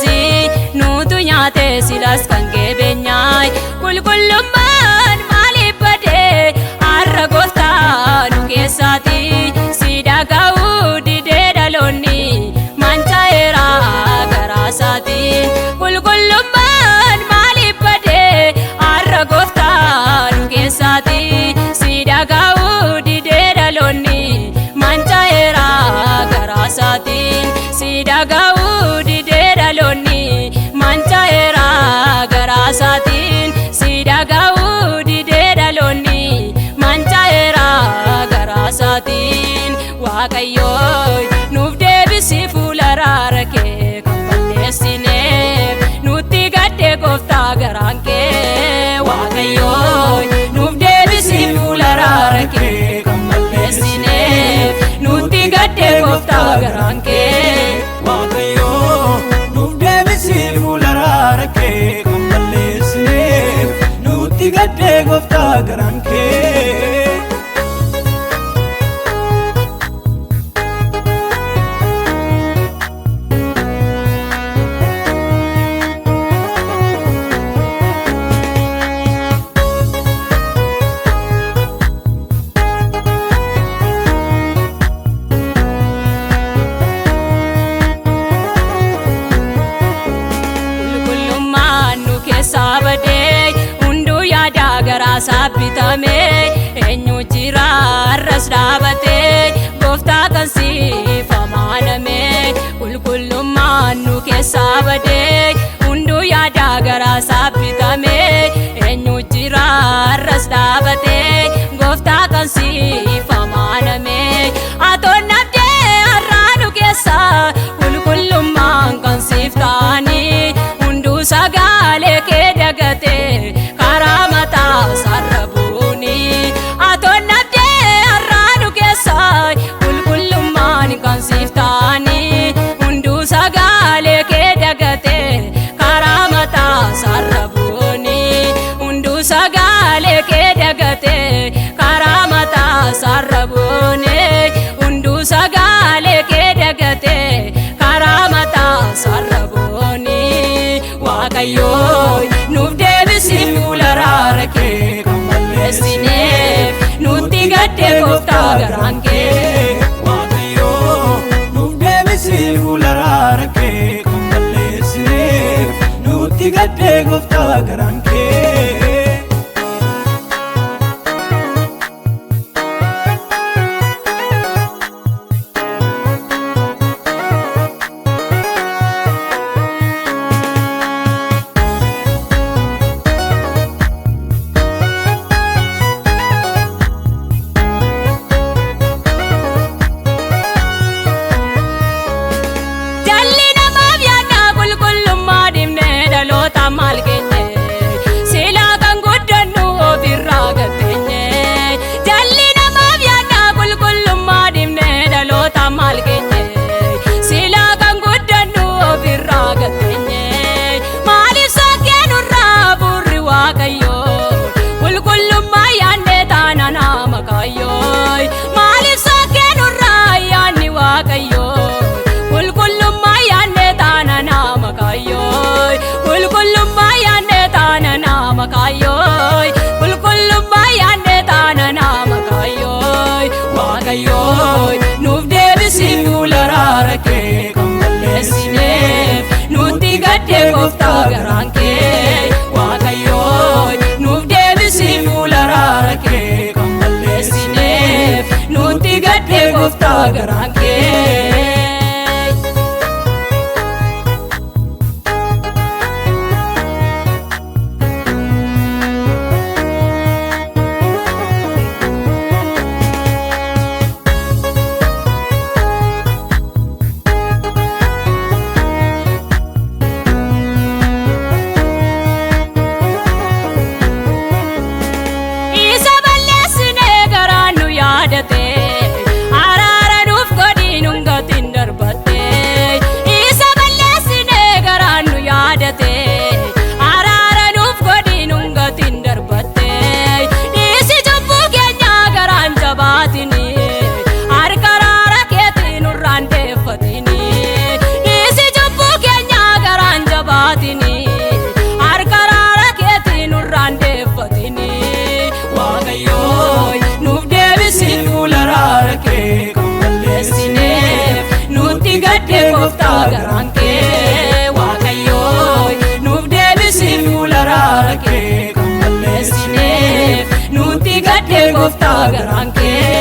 si nutu nyaate silas kan gebeenyaay qulqullummaan maaliif badee har'a gooftaa nu keessaati si dhaga'uu didee dhaloonni mancaa'eera garaa isaatiin qulqullummaan maaliif badee har'a gooftaa nu keessaati si dhaga'uu didee dhaloonni mancaa'eera garaa isaatiin si dhaga'uu didee dhaloonni mancaa'eera garaa isaatiin si dhaga'uu didee dhaloonni mancaa'eera garaa isaatiin waaqayyoo nuuf deebisi fuula araara kee kan balleessineef nutti gadde gooftaa garaan kee waaqayyoo nuuf deebisi fuula araara kee kan balleessineef nutti gadde gooftaa garaan kee waaqayyoo nuuf deebisi fuula araara kee kan balleessineef nutti gadde gooftaa garaan kee. Sabadee hunduu yaada garaa saabbitamee eenyu jira arras dhaabatee gooftaa kan siif amaanamee qulqullummaan nu keessaa badee hunduu yaada garaa saabbitamee eenyu jira arras dhaabatee gooftaa kan siif amaanamee atoon nabdee har'aa nu keessaa qulqullummaan kan siif ta'anii hunduu sagaalee kee dagatee karaa mataa sarrabuuni atoon nabdee har'aa nu keessaa qulqullummaan kan siif ta'anii hunduu sagaalee kee dagatee karaa mataa sarrabuuni hunduu sagaalee kee dagatee karaa mataa sarrabuuni hunduu sagaalee kee dagatee karaa mataa sarrabuuni waaqayyoo nuuf deebisi fuula araara kee kan balleessineef nutti gadde gooftaa garaan kee waaqayyoo nuuf deebisi fuula araara kee kan balleessineef nutti gadde gooftaa garaan kee. maal geenye silaa kan guddannu ofirraa gatteenye jalli namaaf yaadna qulqullummaa dhimne dhaloota maal geenye silaa kan guddannu ofirraa gatteenye maaliif sakkee nurraa burri waaqayyoo qulqullummaa yaadne taana nama kaayyoo maaliif sakkee nurraa yaadni waaqayyoo qulqullummaa yaadne taana nama kaayyoo qulqullummaa yaadne taana nama kaayyoo qulqullummaa yaadne taana nama kaayyoo waaqayyoo nuuf deebisi fuula araara kee kan balleessineef nutti gadde gooftaa garaan kee waaqayyoo nuuf deebisi fuula araara kee kan balleessineef nutti gadde gooftaa garaan kee. Araara nuuf godhi gaddee gooftaa garaan kee.